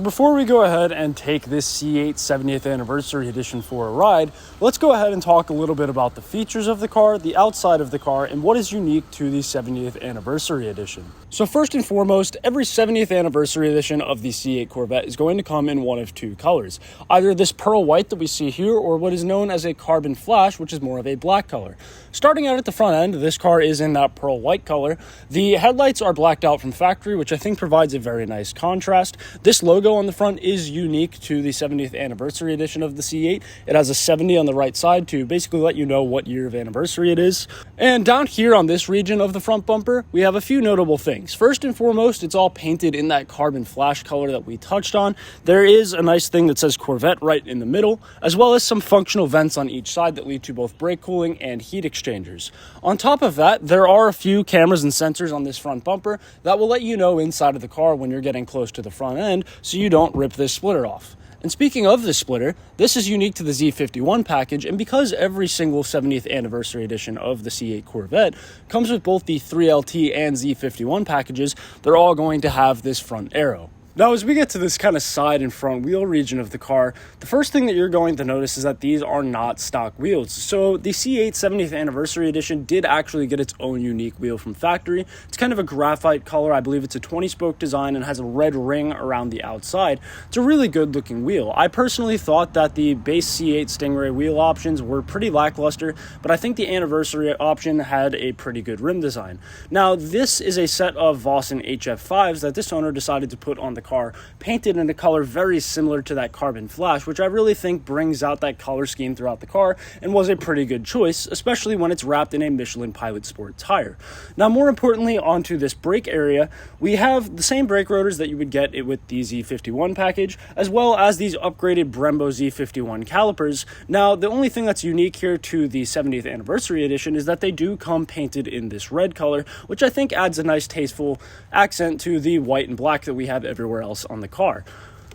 So before we go ahead and take this C8 70th Anniversary Edition for a ride, let's go ahead and talk a little bit about the features of the car, the outside of the car, and what is unique to the 70th Anniversary Edition. So first and foremost, every 70th Anniversary Edition of the C8 Corvette is going to come in one of two colors. Either this pearl white that we see here, or what is known as a carbon flash, which is more of a black color. Starting out at the front end, this car is in that pearl white color. The headlights are blacked out from factory, which I think provides a very nice contrast. This logo on the front is unique to the 70th Anniversary Edition of the C8. It has a 70 on the right side to basically let you know what year of anniversary it is. And down here on this region of the front bumper, we have a few notable things. First and foremost, it's all painted in that carbon flash color that we touched on. There is a nice thing that says Corvette right in the middle, as well as some functional vents on each side that lead to both brake cooling and heat exchangers. On top of that, there are a few cameras and sensors on this front bumper that will let you know inside of the car when you're getting close to the front end, so you don't rip this splitter off. And speaking of this splitter, this is unique to the Z51 package, and because every single 70th Anniversary Edition of the C8 Corvette comes with both the 3LT and Z51 packages, they're all going to have this front arrow. Now, as we get to this kind of side and front wheel region of the car, the first thing that you're going to notice is that these are not stock wheels. So the C8 70th Anniversary Edition did actually get its own unique wheel from factory. It's kind of a graphite color. I believe it's a 20-spoke design and has a red ring around the outside. It's a really good-looking wheel. I personally thought that the base C8 Stingray wheel options were pretty lackluster, but I think the Anniversary option had a pretty good rim design. Now, this is a set of Vossen HF5s that this owner decided to put on the car, painted in a color very similar to that carbon flash, which I really think brings out that color scheme throughout the car and was a pretty good choice, especially when it's wrapped in a Michelin Pilot Sport tire. Now, more importantly, onto this brake area, we have the same brake rotors that you would get with the Z51 package, as well as these upgraded Brembo Z51 calipers. Now, the only thing that's unique here to the 70th Anniversary Edition is that they do come painted in this red color, which I think adds a nice tasteful accent to the white and black that we have everywhere else on the car.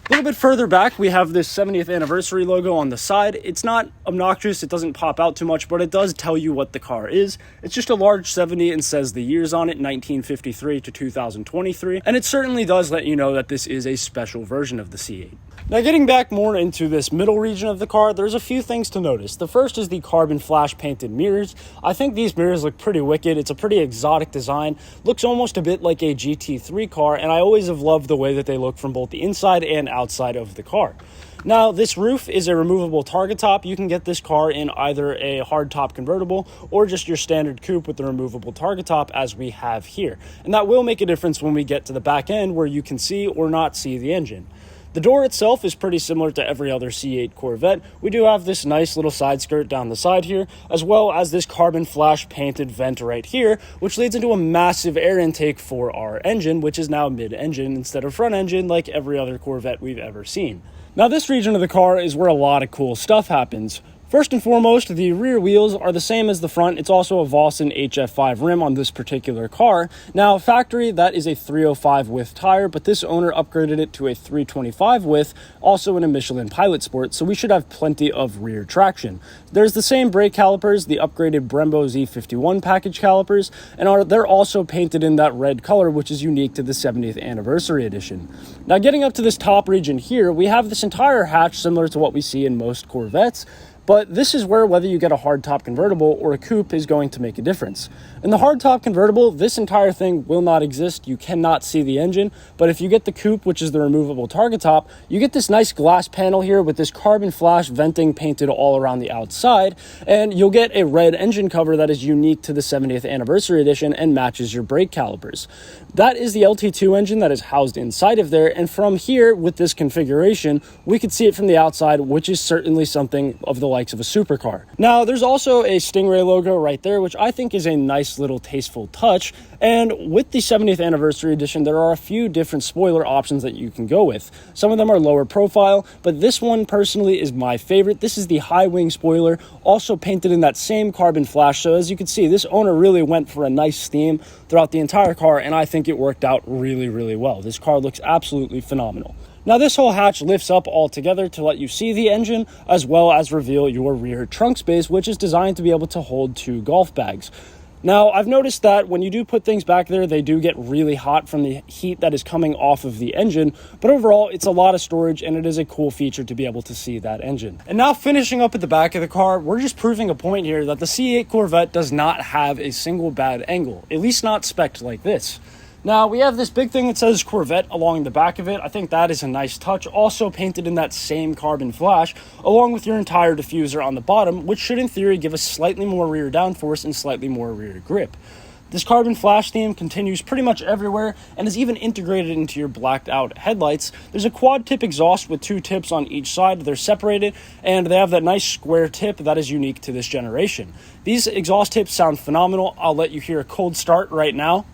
A little bit further back, we have this 70th Anniversary logo on the side. It's not obnoxious, it doesn't pop out too much, but it does tell you what the car is. It's just a large 70 and says the years on it, 1953 to 2023, and it certainly does let you know that this is a special version of the C8. Now, getting back more into this middle region of the car, there's a few things to notice. The first is the carbon flash painted mirrors. I think these mirrors look pretty wicked. It's a pretty exotic design. Looks almost a bit like a GT3 car, and I always have loved the way that they look from both the inside and outside of the car. Now, this roof is a removable target top. You can get this car in either a hardtop convertible or just your standard coupe with the removable target top as we have here. And that will make a difference when we get to the back end where you can see or not see the engine. The door itself is pretty similar to every other C8 Corvette. We do have this nice little side skirt down the side here, as well as this carbon flash painted vent right here, which leads into a massive air intake for our engine, which is now mid-engine instead of front engine like every other Corvette we've ever seen. Now, this region of the car is where a lot of cool stuff happens. First and foremost, the rear wheels are the same as the front. It's also a Vossen HF5 rim on this particular car. Now, factory, that is a 305 width tire, but this owner upgraded it to a 325 width, also in a Michelin Pilot Sport, so we should have plenty of rear traction. There's the same brake calipers, the upgraded Brembo Z51 package calipers, and they're also painted in that red color, which is unique to the 70th Anniversary Edition. Now, getting up to this top region here, we have this entire hatch similar to what we see in most Corvettes, but this is where whether you get a hardtop convertible or a coupe is going to make a difference. In the hardtop convertible, this entire thing will not exist. You cannot see the engine, but if you get the coupe, which is the removable target top, you get this nice glass panel here with this carbon flash venting painted all around the outside, and you'll get a red engine cover that is unique to the 70th Anniversary Edition and matches your brake calipers. That is the LT2 engine that is housed inside of there, and from here, with this configuration, we could see it from the outside, which is certainly something of the likes of a supercar. Now, there's also a Stingray logo right there, which I think is a nice little tasteful touch. And with the 70th Anniversary Edition, there are a few different spoiler options that you can go with. Some of them are lower profile, but this one personally is my favorite. This is the high wing spoiler, also painted in that same carbon flash. So as you can see, this owner really went for a nice theme throughout the entire car, and I think it worked out really, really well. This car looks absolutely phenomenal. Now, this whole hatch lifts up all together to let you see the engine, as well as reveal your rear trunk space, which is designed to be able to hold 2 golf bags. Now, I've noticed that when you do put things back there, they do get really hot from the heat that is coming off of the engine, but overall, it's a lot of storage, and it is a cool feature to be able to see that engine. And now, finishing up at the back of the car, we're just proving a point here that the C8 Corvette does not have a single bad angle, at least not spec'd like this. Now, we have this big thing that says Corvette along the back of it. I think that is a nice touch, also painted in that same carbon flash, along with your entire diffuser on the bottom, which should in theory give us slightly more rear downforce and slightly more rear grip. This carbon flash theme continues pretty much everywhere and is even integrated into your blacked out headlights. There's a quad tip exhaust with 2 tips on each side. They're separated, and they have that nice square tip that is unique to this generation. These exhaust tips sound phenomenal. I'll let you hear a cold start right now.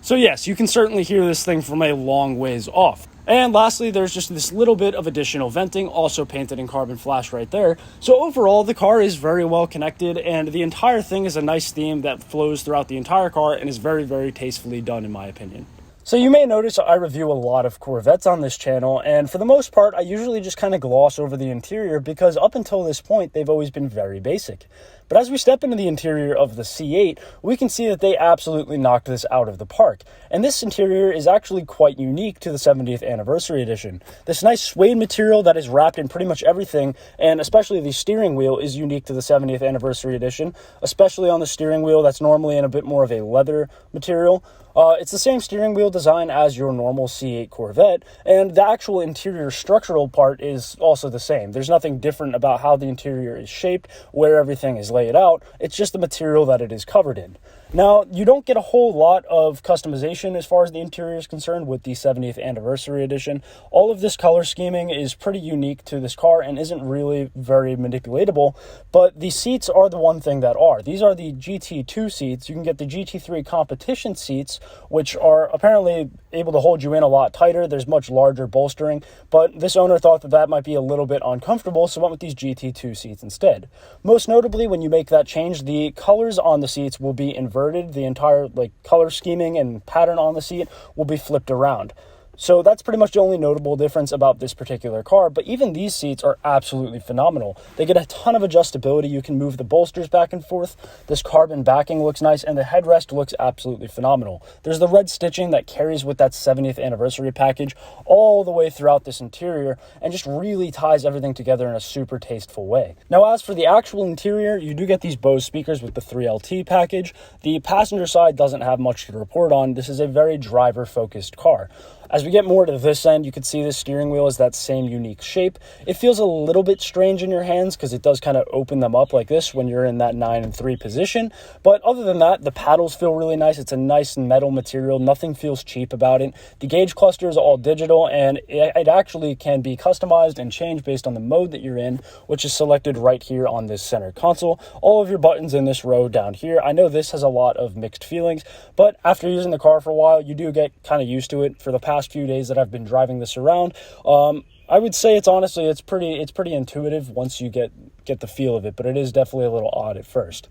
So yes, you can certainly hear this thing from a long ways off. And lastly, there's just this little bit of additional venting, also painted in carbon flash right there. So overall, the car is very well connected, and the entire thing is a nice theme that flows throughout the entire car and is very, very tastefully done in my opinion. So you may notice I review a lot of Corvettes on this channel, and for the most part, I usually just kind of gloss over the interior because up until this point, they've always been very basic. But as we step into the interior of the C8, we can see that they absolutely knocked this out of the park. And this interior is actually quite unique to the 70th anniversary edition. This nice suede material that is wrapped in pretty much everything, and especially the steering wheel, is unique to the 70th anniversary edition, especially on the steering wheel that's normally in a bit more of a leather material. It's the same steering wheel design as your normal C8 Corvette, and the actual interior structural part is also the same. There's nothing different about how the interior is shaped, where everything is laid out. It's just the material that it is covered in. Now, you don't get a whole lot of customization as far as the interior is concerned with the 70th anniversary edition. All of this color scheming is pretty unique to this car and isn't really very manipulatable, but the seats are the one thing that are. These are the GT2 seats. You can get the GT3 competition seats, which are apparently able to hold you in a lot tighter. There's much larger bolstering, but this owner thought that that might be a little bit uncomfortable, so went with these GT2 seats instead. Most notably, when you make that change, the colors on the seats will be inverted. The entire color scheming and pattern on the seat will be flipped around. So that's pretty much the only notable difference about this particular car, but even these seats are absolutely phenomenal. They get a ton of adjustability. You can move the bolsters back and forth. This carbon backing looks nice, and the headrest looks absolutely phenomenal. There's the red stitching that carries with that 70th anniversary package all the way throughout this interior and just really ties everything together in a super tasteful way. Now, as for the actual interior, you do get these Bose speakers with the 3LT package. The passenger side doesn't have much to report on. This is a very driver-focused car. As we get more to this end, you can see the steering wheel is that same unique shape. It feels a little bit strange in your hands because it does kind of open them up like this when you're in that 9 and 3 position. But other than that, the paddles feel really nice. It's a nice metal material. Nothing feels cheap about it. The gauge cluster is all digital, and it actually can be customized and changed based on the mode that you're in, which is selected right here on this center console. All of your buttons in this row down here. I know this has a lot of mixed feelings, but after using the car for a while, you do get kind of used to it. For the past few days that I've been driving this around, I would say it's pretty intuitive once you get the feel of it, but it is definitely a little odd at first.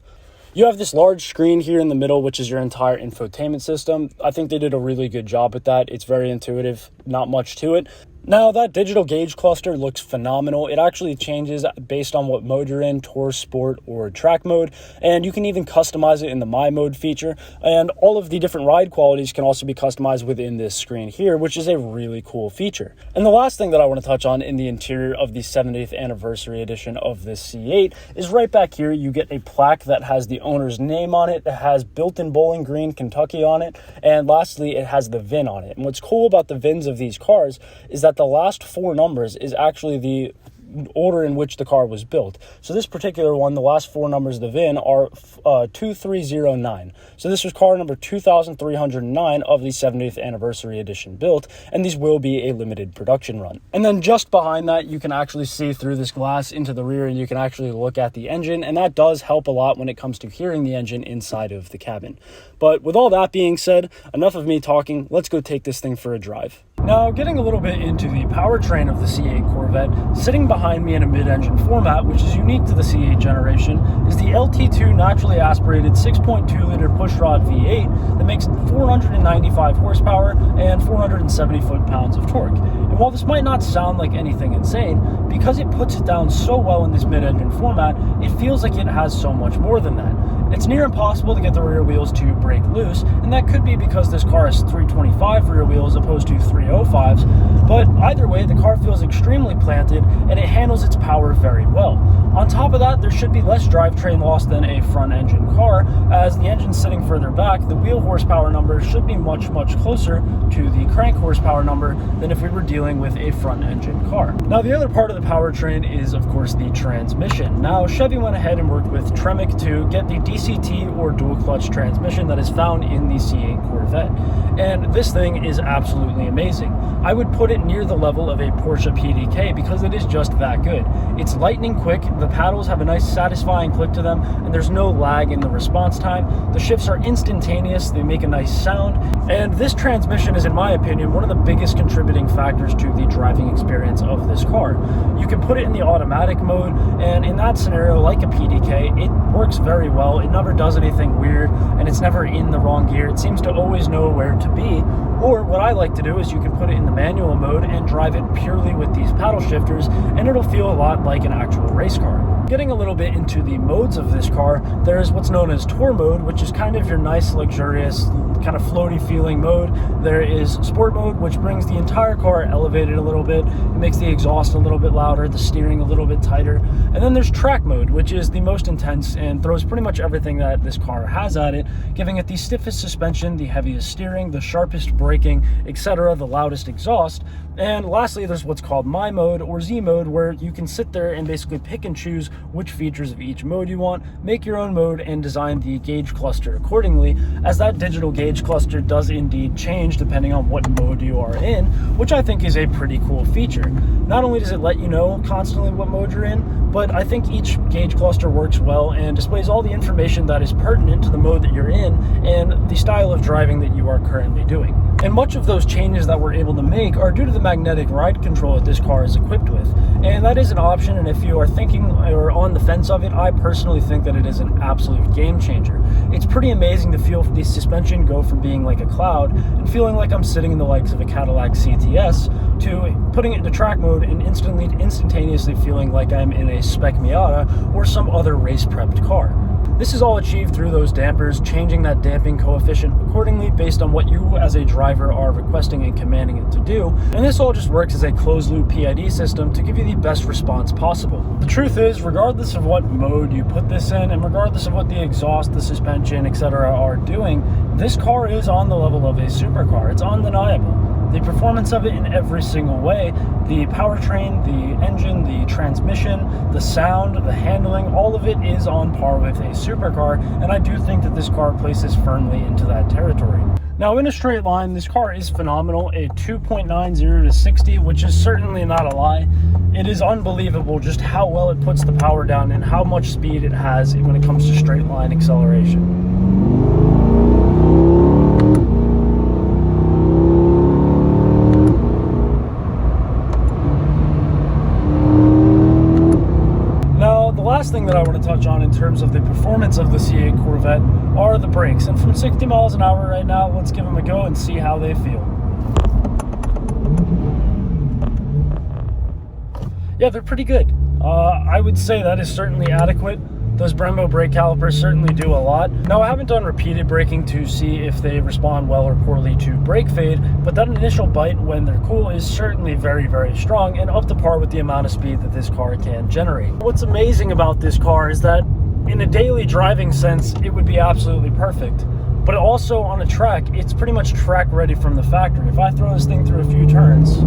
You have this large screen here in the middle, which is your entire infotainment system. I think they did a really good job with that. It's very intuitive, not much to it. Now, that digital gauge cluster looks phenomenal. It actually changes based on what mode you're in, Tour, Sport, or Track mode, and you can even customize it in the My Mode feature, and all of the different ride qualities can also be customized within this screen here, which is a really cool feature. And the last thing that I want to touch on in the interior of the 70th anniversary edition of this C8 is right back here. You get a plaque that has the owner's name on it. It has built-in Bowling Green, Kentucky on it, and lastly, it has the VIN on it. And what's cool about the VINs of these cars is that the last 4 numbers is actually the order in which the car was built. So this particular one, the last 4 numbers of the VIN are 2309. So this was car number 2309 of the 70th anniversary edition built, and these will be a limited production run. And then just behind that, you can actually see through this glass into the rear, and you can actually look at the engine, and that does help a lot when it comes to hearing the engine inside of the cabin. But with all that being said, enough of me talking. Let's go take this thing for a drive. Now, getting a little bit into the powertrain of the C8 Corvette, sitting behind me in a mid-engine format, which is unique to the C8 generation, is the LT2 naturally aspirated 6.2-liter pushrod V8 that makes 495 horsepower and 470 foot-pounds of torque. And while this might not sound like anything insane, because it puts it down so well in this mid-engine format, it feels like it has so much more than that. It's near impossible to get the rear wheels to break loose, and that could be because this car has 325 rear wheels opposed to 305s, but either way, the car feels extremely planted and it handles its power very well. On top of that, there should be less drivetrain loss than a front-engine car. As the engine's sitting further back, the wheel horsepower number should be much closer to the crank horsepower number than if we were dealing with a front-engine car. Now, the other part of the powertrain is, of course, the transmission. Now, Chevy went ahead and worked with Tremec to get the DCT or dual-clutch transmission that is found in the C8 Corvette, and this thing is absolutely amazing. I would put it near the level of a Porsche PDK because it is just that good. It's lightning quick, the paddles have a nice satisfying click to them, and there's no lag in the response time. The shifts are instantaneous, they make a nice sound, and this transmission is, in my opinion, one of the biggest contributing factors to the driving experience of this car. You can put it in the automatic mode, and in that scenario, like a PDK, it works very well. It never does anything weird, and it's never in the wrong gear. It seems to always know where to be. Or what I like to do is you can put it in the manual mode and drive it purely with these paddle shifters, and it'll feel a lot like an actual race car. Getting a little bit into the modes of this car, there's what's known as Tour mode, which is kind of your nice, luxurious, kind of floaty feeling mode. There is Sport mode, which brings the entire car elevated a little bit. It makes the exhaust a little bit louder, the steering a little bit tighter. And then there's Track mode, which is the most intense and throws pretty much everything that this car has at it, giving it the stiffest suspension, the heaviest steering, the sharpest braking, etc., the loudest exhaust. And lastly, there's what's called My mode or Z mode, where you can sit there and basically pick and choose which features of each mode you want, make your own mode, and design the gauge cluster accordingly, as that digital gauge cluster does indeed change depending on what mode you are in, which I think is a pretty cool feature. Not only does it let you know constantly what mode you're in, but I think each gauge cluster works well and displays all the information that is pertinent to the mode that you're in and the style of driving that you are currently doing. And much of those changes that we're able to make are due to the magnetic ride control that this car is equipped with. And that is an option, and if you are thinking or on the fence of it, I personally think that it is an absolute game changer. It's pretty amazing to feel the suspension go from being like a cloud and feeling like I'm sitting in the likes of a Cadillac CTS to putting it into track mode and instantaneously feeling like I'm in a Spec Miata or some other race prepped car. This is all achieved through those dampers, changing that damping coefficient accordingly based on what you as a driver are requesting and commanding it to do. And this all just works as a closed loop PID system to give you the best response possible. The truth is, regardless of what mode you put this in, and regardless of what the exhaust, the suspension, etc. are doing, this car is on the level of a supercar. It's undeniable. The performance of it in every single way, the powertrain, the engine, the transmission, the sound, the handling, all of it is on par with a supercar, and I do think that this car places firmly into that territory. Now, in a straight line, this car is phenomenal. A 2.90 to 60, which is certainly not a lie. It is unbelievable just how well it puts the power down and how much speed it has when it comes to straight line acceleration. Last thing that I want to touch on in terms of the performance of the C8 Corvette are the brakes. And from 60 miles an hour right now, let's give them a go and see how they feel. Yeah, they're pretty good. I would say that is certainly adequate. Those Brembo brake calipers certainly do a lot. Now, I haven't done repeated braking to see if they respond well or poorly to brake fade, but that initial bite when they're cool is certainly very, very strong and up to par with the amount of speed that this car can generate. What's amazing about this car is that in a daily driving sense, it would be absolutely perfect. But also on a track, it's pretty much track ready from the factory. If I throw this thing through a few turns,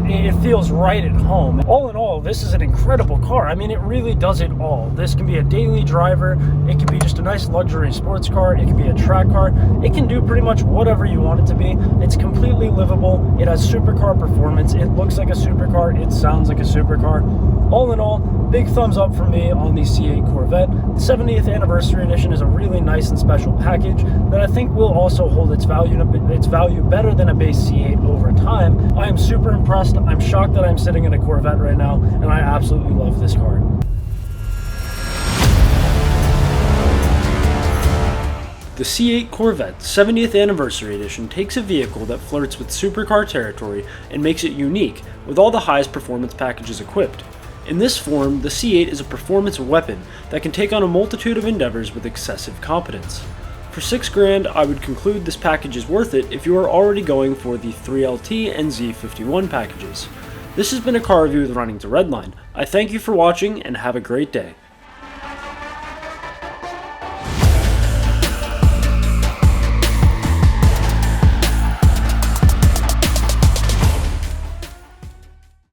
it feels right at home. All in all, this is an incredible car. I mean, it really does it all. This can be a daily driver, it can be just a nice luxury sports car, it can be a track car, it can do pretty much whatever you want it to be. It's completely livable, it has supercar performance, it looks like a supercar, it sounds like a supercar. All in all, big thumbs up from me on the C8 Corvette. The 70th anniversary edition is a really nice and special package that I think will also hold its value better than a base C8 over time. I am super impressed. I'm shocked that I'm sitting in a Corvette right now, and I absolutely love this car. The C8 Corvette 70th Anniversary Edition takes a vehicle that flirts with supercar territory and makes it unique, with all the highest performance packages equipped. In this form, the C8 is a performance weapon that can take on a multitude of endeavors with excessive competence. For $6,000, I would conclude this package is worth it if you are already going for the 3LT and Z51 packages. This has been a car review with Running to Redline. I thank you for watching and have a great day.